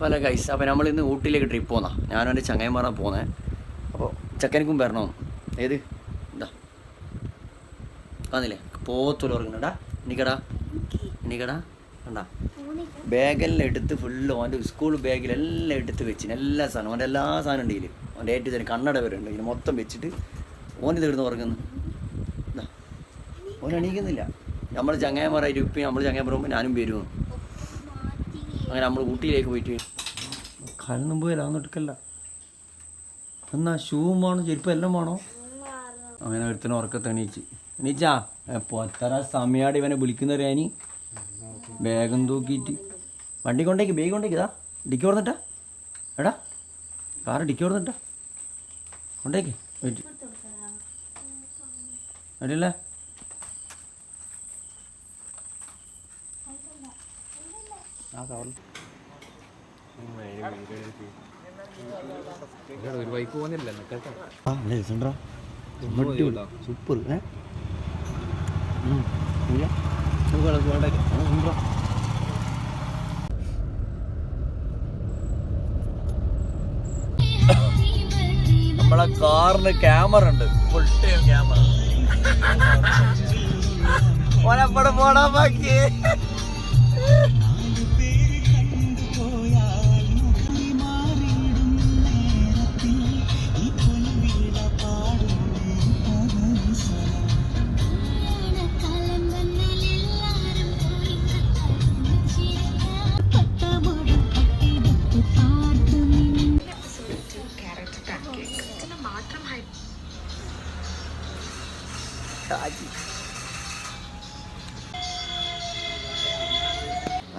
പല ഗൈസ്. അപ്പോൾ നമ്മളിന്ന് ഊട്ടിയിലേക്ക് ട്രിപ്പ് പോന്നാ. ഞാനും എൻ്റെ ചങ്ങായിമാറാൻ പോകുന്നത്. അപ്പോൾ ചക്കനിക്കും വരണോ? ഏത് എന്താ വന്നില്ലേ പോത്തുള്ള ഉറങ്ങുന്നുണ്ടാ എണീക്കടാ കണ്ടാ ബാഗെല്ലാം എടുത്ത് ഫുള്ള് ഓൻ്റെ സ്കൂൾ ബാഗിലെല്ലാം എടുത്ത് വെച്ചിന് എല്ലാ സാധനം. ഓൻ്റെ എല്ലാ സാധനം ഉണ്ട് ഇതിൽ. ഓൻ്റെ ഏറ്റവും തന്നെ കണ്ണട വരെ ഉണ്ട്. ഇതിന് മൊത്തം വെച്ചിട്ട് ഓനിത് ഇടുന്ന് ഉറങ്ങുന്നു. എന്താ ഓൻ എണീക്കുന്നില്ല. നമ്മൾ ചങ്ങായിമാരായിട്ട് ഇപ്പം നമ്മൾ ചങ്ങായിമാർ പോകുമ്പോൾ ഞാനും വരുമോ. അങ്ങനെ നമ്മൾ ഊട്ടിയിലേക്ക് പോയിട്ട് കണ്ണും പോയാലൊന്നും എടുക്കല്ല. എന്നാ ഷൂവും വേണം, ചെരുപ്പം എല്ലാം വേണോ. അങ്ങനെ ഒരുത്തന്നെ ഉറക്കത്ത് എണീച്ചാ ഇപ്പോൾ എത്ര സമയമായിട്ട് ഇവനെ വിളിക്കുന്നവരാനി. ബാഗും തൂക്കിയിട്ട് വണ്ടി കൊണ്ടേക്ക്, ബാഗ് കൊണ്ടേക്ക്. ഇതാ ഡിക്കി ഓർന്നിട്ടാ എടാ, കാറ് ഡിക്കി ഓർന്നിട്ടാ കൊണ്ടേക്ക് വെയിറ്റ് അടിയല്ലേ. ഒരു ബൈക്ക് പോകുന്നില്ല സൂപ്പർ. നമ്മളെ കാറിന് ക്യാമറ ഉണ്ട്, ഫുൾ ടൈം ക്യാമറ. ഓനപ്പടെ പോടാ ബാക്കി.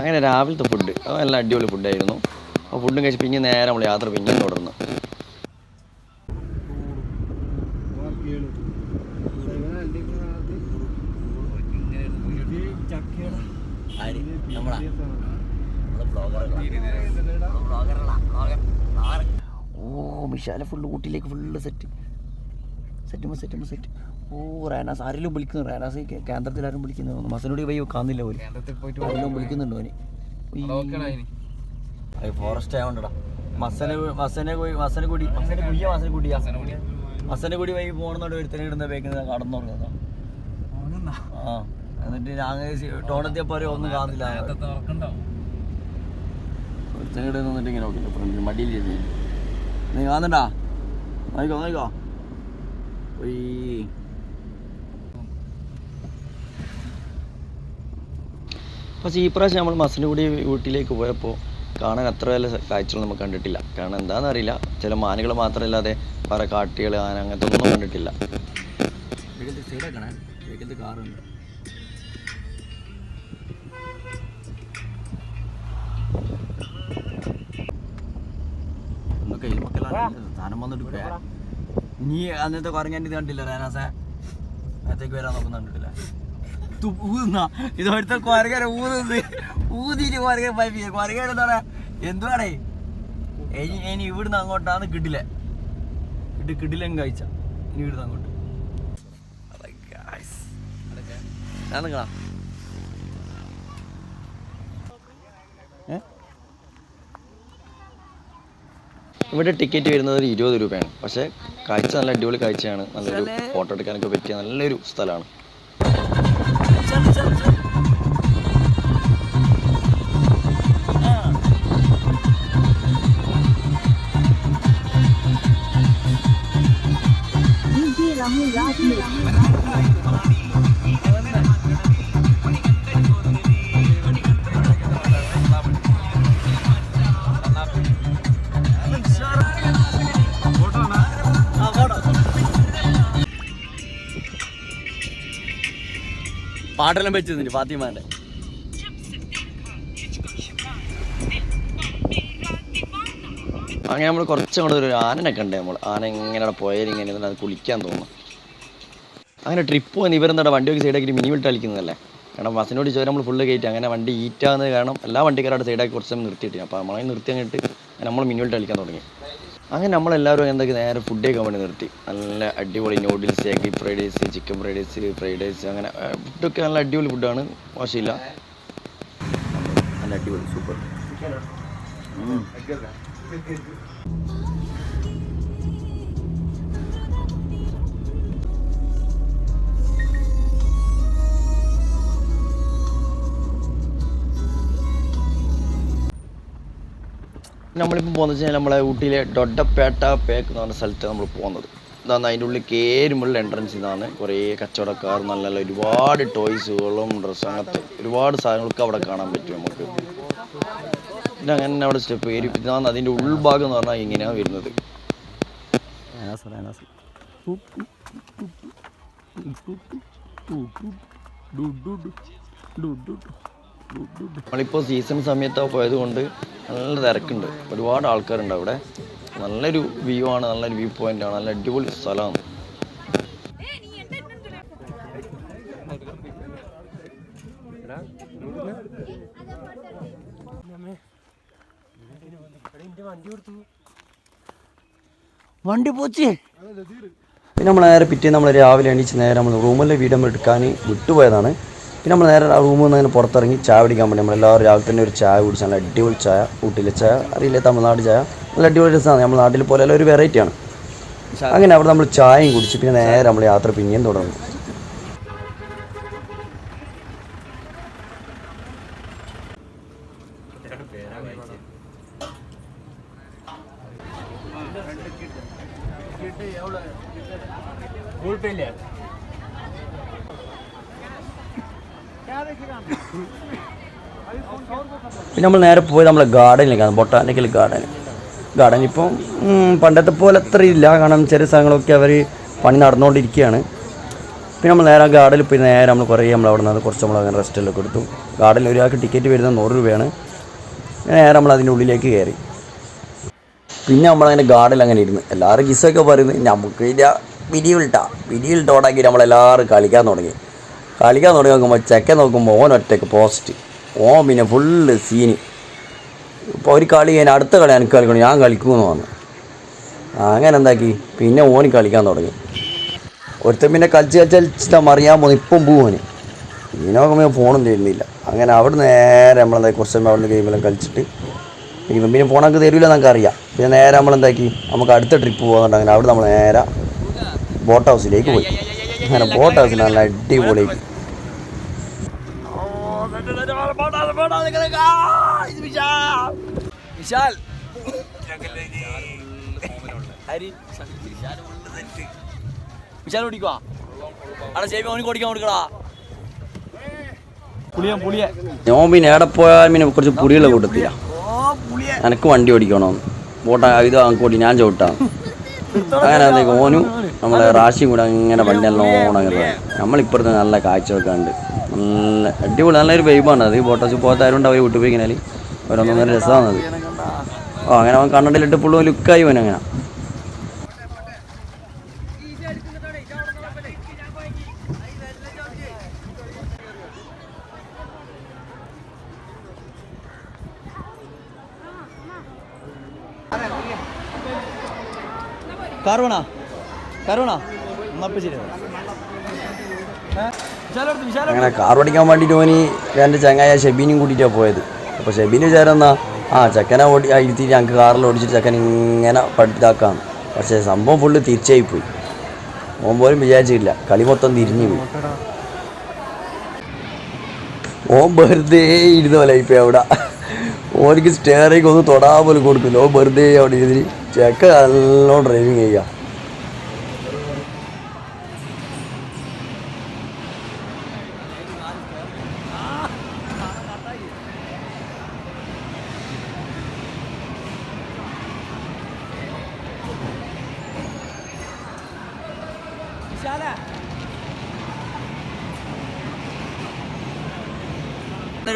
അങ്ങനെ രാവിലത്തെ ഫുഡ് അത് നല്ല അടിപൊളി ഫുഡായിരുന്നു. അപ്പോൾ ഫുഡും കഴിച്ച് പിന്നെ നേരെ നമ്മൾ യാത്ര പിന്നെ തുടർന്നു. ഓ മിഷാല ഫുള്ള് ഊട്ടിയിലേക്ക് ഫുള്ള് സെറ്റ്. ഓ റേനാസ് ആരെങ്കിലും വിളിക്കുന്നു. റേനാസ് കേന്ദ്രത്തിൽ ആരും വിളിക്കുന്നു. മസനോടി വൈ കാന്നില്ല പോലും. ആരെങ്കിലും വിളിക്കുന്നുണ്ടോ അവന്? ഫോറസ്റ്റ് ആയോണ്ടടാ. മസനഗുടി വൈ പോണെന്നോട് ഒരുത്തനെ ഇടുന്ന ബേക്കുന്ന കടന്നുറങ്ങുന്ന. ആ എന്നിട്ട് ഞാൻ ടോണെത്തിയപ്പോ ഒന്നും കാണുന്നില്ല. ഒരുത്തനെ ഇടുന്നിട്ട് ഇങ്ങനെ നോക്കില്ല ഫ്രണ്ട് മടിയിൽ ചെയ്ത് നീ കാണുന്നുണ്ടാ. നോക്കോ പക്ഷേ ഈ പ്രാവശ്യം നമ്മൾ മസനഗുഡി ഊട്ടിയിലേക്ക് പോയപ്പോൾ കാണാൻ അത്ര വല്ല കാഴ്ചകൾ നമുക്ക് കണ്ടിട്ടില്ല. കാരണം എന്താണെന്ന് അറിയില്ല, ചില മാനുകൾ മാത്രമല്ലാതെ വേറെ കാട്ടികൾ ആന അങ്ങനത്തെ ഒന്നും കണ്ടിട്ടില്ല. കാറുണ്ട്. സാധനം വന്നിട്ട് നീ അന്നത്തെ കുറങ്ങാൻ ഇത് കണ്ടില്ല. റേനാസെ അകത്തേക്ക് വരാൻ നോക്കുന്ന കണ്ടിട്ടില്ല. ഇതൊരുത്ത കൊരകര ഊതിട്ട് കൊരകൻ പൈപ്പിക്ക. കൊരകൻ എന്താ പറയാ എന്തുവാടേ ഇനി ഇവിടുന്ന് അങ്ങോട്ടാണ് കിട്ടില്ല കഴിച്ച. ഇനി ഇവിടുന്ന് അങ്ങോട്ട് ഞാൻ നിങ്ങളാ ഇവിടെ ടിക്കറ്റ് വരുന്നത് 20 രൂപയാണ്. പക്ഷേ കാഴ്ച നല്ല അടിപൊളി കാഴ്ചയാണ്. നല്ലൊരു ഫോട്ടോ എടുക്കാനൊക്കെ പറ്റിയ നല്ലൊരു സ്ഥലമാണ്. പാട്ടെല്ലാം വെച്ച് തന്നിട്ട് ഫാത്തിമാൻ്റെ. അങ്ങനെ നമ്മൾ കുറച്ചും കൂടെ ഒരു ആനനൊക്കെ ഉണ്ട്. നമ്മൾ ആന ഇങ്ങനെ പോയാലും ഇങ്ങനെ അത് കുളിക്കാൻ തോന്നുന്നു. അങ്ങനെ ട്രിപ്പ് പോയി ഇവരെന്താ വണ്ടിയൊക്കെ സൈഡാക്കിയിട്ട് മിനി വിട്ട് കളിക്കുന്നതല്ലേ. കാരണം ബസ്സിനോട് ചോദിച്ചാൽ നമ്മൾ ഫുള്ള് കയറ്റി അങ്ങനെ വണ്ടി ഈറ്റാകുന്നത് കാരണം എല്ലാ വണ്ടിക്കാരുടെ സൈഡാക്കി കുറച്ച് സമയം നിർത്തിയിട്ട് അപ്പോൾ നമ്മളെ നിർത്തി അങ്ങോട്ട് നമ്മൾ മിനി വിട്ട് കളിക്കാൻ തുടങ്ങി. അങ്ങനെ നമ്മളെല്ലാവരും എന്തൊക്കെ നേരെ ഫുഡ് കഴിക്കാൻ വേണ്ടി നിർത്തി. നല്ല അടിപൊളി noodles, egg fried rice, chicken fried rice അങ്ങനെ ഫുഡൊക്കെ നല്ല അടിപൊളി ഫുഡാണ്. മോശമില്ല, നല്ല അടിപൊളി സൂപ്പർ. നമ്മളിപ്പോൾ പോകുന്നത് വെച്ചാൽ നമ്മളെ ഊട്ടിയിലെ ഡൊഡ്ഡപ്പേട്ട പേക്ക് എന്ന് പറഞ്ഞ സ്ഥലത്താണ് നമ്മൾ പോകുന്നത്. ഇതാണ് അതിൻ്റെ ഉള്ളിൽ കയറുമ്പോൾ എൻട്രൻസ് ഇതാണ്. കുറേ കച്ചവടക്കാർ, നല്ല നല്ല ഒരുപാട് ടോയ്സുകളും ഡ്രസ്സ്, അങ്ങനത്തെ ഒരുപാട് സാധനങ്ങളൊക്കെ അവിടെ കാണാൻ പറ്റും നമുക്ക്. പിന്നെ അങ്ങനെ അവിടെ സ്റ്റെപ്പ് കയറി. ഇതാണ് അതിൻ്റെ ഉൾഭാഗം എന്ന് പറഞ്ഞാൽ ഇങ്ങനെയാണ് വരുന്നത്. നമ്മളിപ്പോൾ സീസൺ സമയത്താണ് പോയത് കൊണ്ട് നല്ല തിരക്കുണ്ട്, ഒരുപാട് ആൾക്കാരുണ്ട് അവിടെ. നല്ലൊരു വ്യൂ ആണ്, നല്ലൊരു വ്യൂ പോയിന്റ് ആണ്, നല്ല അടിപൊളി സ്ഥലമാണ്. വണ്ടി പോച്ചേ. പിന്നെ നമ്മൾ നേരെ പിറ്റേന്ന് നമ്മൾ രാവിലെ എണീച്ച് നേരെ നമ്മൾ റൂമിലെ വീഡിയോ എടുക്കാൻ വിട്ടുപോയതാണ്. പിന്നെ നമ്മൾ നേരെ റൂമിൽ നിന്ന് അങ്ങനെ പുറത്തിറങ്ങി ചായ കുടിക്കാൻ വേണ്ടി നമ്മളെല്ലാവരും രാവിലെ തന്നെ ഒരു ചായ കുടിച്ച്, നല്ല അടിപൊളി ചായ. ഊട്ടിയിലെ ചായ അറിയില്ല, തമിഴ്നാട് ചായ നല്ല അടിപൊളി രസമാണ്. നമ്മുടെ നാട്ടിൽ പോലെ ഒരു വെറൈറ്റിയാണ്. അങ്ങനെ അവിടെ നമ്മൾ ചായയും കുടിച്ച് പിന്നെ നേരെ നമ്മൾ യാത്ര പിന്നെയും തുടർന്നു. പിന്നെ നമ്മൾ നേരെ പോയത് നമ്മളെ ഗാർഡനിലേക്കാണ്, ബൊട്ടാനിക്കൽ ഗാർഡൻ. ഇപ്പം പണ്ടത്തെ പോലെ അത്ര ഇല്ല, കാരണം ചെറിയ സ്ഥലങ്ങളൊക്കെ അവർ പണി നടന്നുകൊണ്ടിരിക്കുകയാണ്. പിന്നെ നമ്മൾ നേരെ ഗാർഡനിൽ പോയി നേരെ നമ്മൾ കുറേ അവിടെ നിന്ന് കുറച്ച് നമ്മൾ അങ്ങനെ റെസ്റ്റെല്ലാം എടുത്തു. ഗാർഡനിൽ ഒരാൾക്ക് ടിക്കറ്റ് വരുന്നത് 100 രൂപയാണ്. നേരെ നമ്മൾ അതിൻ്റെ ഉള്ളിലേക്ക് കയറി. പിന്നെ നമ്മളങ്ങനെ ഗാർഡനിൽ അങ്ങനെ ഇരുന്ന് എല്ലാവരും കിസ്സൊക്കെ പറയുന്നത് നമുക്ക് ഇതിൻ്റെ പിരിയിലിട്ടോടാക്കി നമ്മളെല്ലാവരും കളിക്കാൻ തുടങ്ങി നോക്കുമ്പോൾ ചെക്കൻ നോക്കുമ്പോൾ ഓൻ ഒറ്റയ്ക്ക് പോസ്റ്റ്, ഓൻ പിന്നെ ഫുള്ള് സീന്. ഇപ്പോൾ ഒരു കളി കഴിഞ്ഞാൽ അടുത്ത കളി എനിക്ക് കളിക്കണം, ഞാൻ കളിക്കുമെന്ന് വന്നു. അങ്ങനെ എന്താക്കി പിന്നെ ഓന് കളിക്കാൻ തുടങ്ങി. ഒരുത്തൻ പിന്നെ കളിച്ചിട്ടാ മറിയാൻ പോകുന്നു, ഇപ്പം പോവാന്. പിന്നെ നോക്കുമ്പോൾ ഫോണും തരുന്നില്ല. അങ്ങനെ അവിടെ നേരെ നമ്മളെന്താക്കി കുറച്ച് സമയം അവിടെ ഗെയിമെല്ലാം കളിച്ചിട്ട് പിന്നെ ഫോണൊക്കെ തരില്ല എന്നൊക്കെ അറിയാം. പിന്നെ നേരെ നമ്മളെന്താക്കി നമുക്ക് അടുത്ത ട്രിപ്പ് പോകുന്നുണ്ട്. അങ്ങനെ അവിടെ നമ്മൾ നേരെ ബോട്ട് ഹൗസിലേക്ക് പോയി. അങ്ങനെ ബോട്ട് ഹൗസിൽ നല്ല അടിപൊളി. ഞാൻ പിന്നെ എവിടെ പോയാൽ പിന്നെ കുറച്ച് പുളിയുള്ള കൂട്ടത്തില്ല. എനിക്ക് വണ്ടി ഓടിക്കണമെന്ന് ബോട്ട ഇത് ഓടി ഞാൻ ചവിട്ടാം. അങ്ങനെ അതേക്ക് ഓനും നമ്മളെ റാശിയും കൂടെ അങ്ങനെ വണ്ടി നല്ലോണം അങ്ങനെ നമ്മളിപ്പുറത്ത് നല്ല കാഴ്ചയൊക്കെ ഉണ്ട്. നല്ല അടിപൊളി നല്ലൊരു വൈബാണ് അത്. ബോട്ടോസ് പോകാത്തവരുണ്ട്, അവർ വിട്ടു പോയി കഴിഞ്ഞാൽ ഓരോന്നൊന്നര രസമാണത്. അങ്ങനെ അവൻ കണ്ണടിലിട്ട് ഫുള്ളും ലുക്കായി പോൻ. അങ്ങനെ അങ്ങനെ കാർ ഓടിക്കാൻ വേണ്ടിയിട്ട് ഓന് എൻ്റെ ചങ്ങായ ഷെബീനും കൂട്ടിയിട്ടാണ് പോയത്. അപ്പോൾ ഷെബീന് വിചാരം ചെക്കനെ ഇരുത്തിയിട്ട് ഞങ്ങൾക്ക് കാറിൽ ഓടിച്ചിട്ട് ചെക്കൻ ഇങ്ങനെ പഠിത്താക്കാം. പക്ഷേ സംഭവം ഫുള്ള് തിരിച്ചായി പോയി. ഓൻ പോലും വിചാരിച്ചില്ല, കളി മൊത്തം തിരിഞ്ഞു പോയി. ഓൻ വെറുതെ ഇരുന്ന പോലെ ഇപ്പോൾ അവിടെ ഓനിക്ക് സ്റ്റെയറിങ് ഒന്ന് തൊടാൻ പോലും കൊടുക്കില്ല. ഓൻ വെറുതെ അവിടെ ഇരുന്ന് ചെക്ക നല്ലോണം ഡ്രൈവിങ് ചെയ്യുക.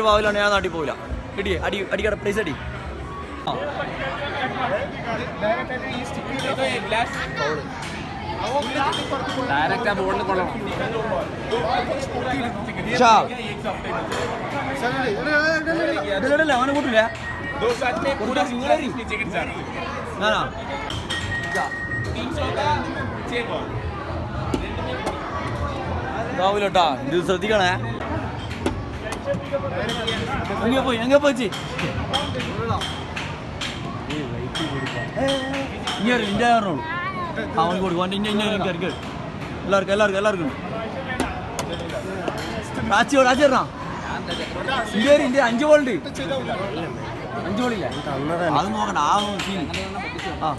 ഭാവിലാണ് ഞാൻ നാട്ടിൽ പോവില്ല. കിട്ടിയേ അടിക്കട പ്ലേസ് അടി. അവനെ കൂട്ടില്ല രാവിലെട്ടാ. ഇത് ശ്രദ്ധിക്കണേ. എങ്ങനെ പോയി ഇങ്ങനെ ഇന്ത്യ പറഞ്ഞോളൂ അവൻ കൊടുക്കും ഇന്ന ഇന്ന എല്ലാവർക്കും രാജി രാജേരണ ഇന്ത്യ 5 ബോളുണ്ട് 5 ബോളില്ല അത് നോക്കണ്ട ആ സീൻ ആ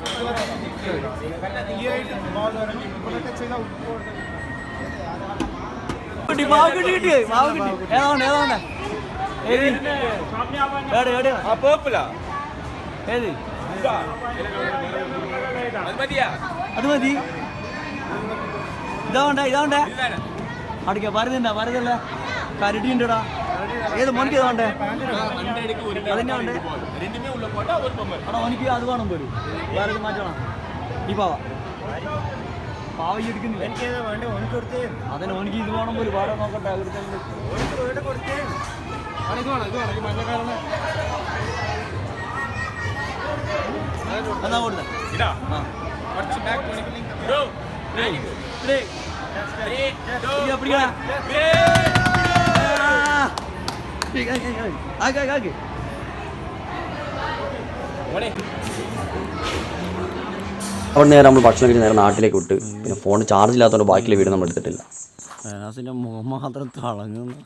മാവ് കിട്ടി ഏതാണ്ട് ഏത് അത് മതി ഇതാവണ്ടേ അടിക്ക വരുന്നില്ല കരടിയുണ്ടടാ ഏത് മോനിക്ക് ഏതാണ്ടേ അതിൻ്റെ വേണ്ടേ ആണോ എനിക്ക് അത് വേണം പോലും വേറെ മാറ്റണം ഈ പാവ ഈ എടുക്കുന്നില്ല അതിന് എനിക്ക് ഇത് വേണം പോലും വേറെ നോക്കട്ടെ എന്നാ കൊടുത്തേ അവിടെ നേരെ നമ്മൾ ഭക്ഷണം കഴിച്ച് നേരെ നാട്ടിലേക്ക് വിട്ട് പിന്നെ ഫോൺ ചാർജ് ഇല്ലാത്തതുകൊണ്ട് ബാക്കിയുള്ള വീട് നമ്മൾ എടുത്തിട്ടില്ല മുഖം മാത്രം തിളങ്ങുന്നു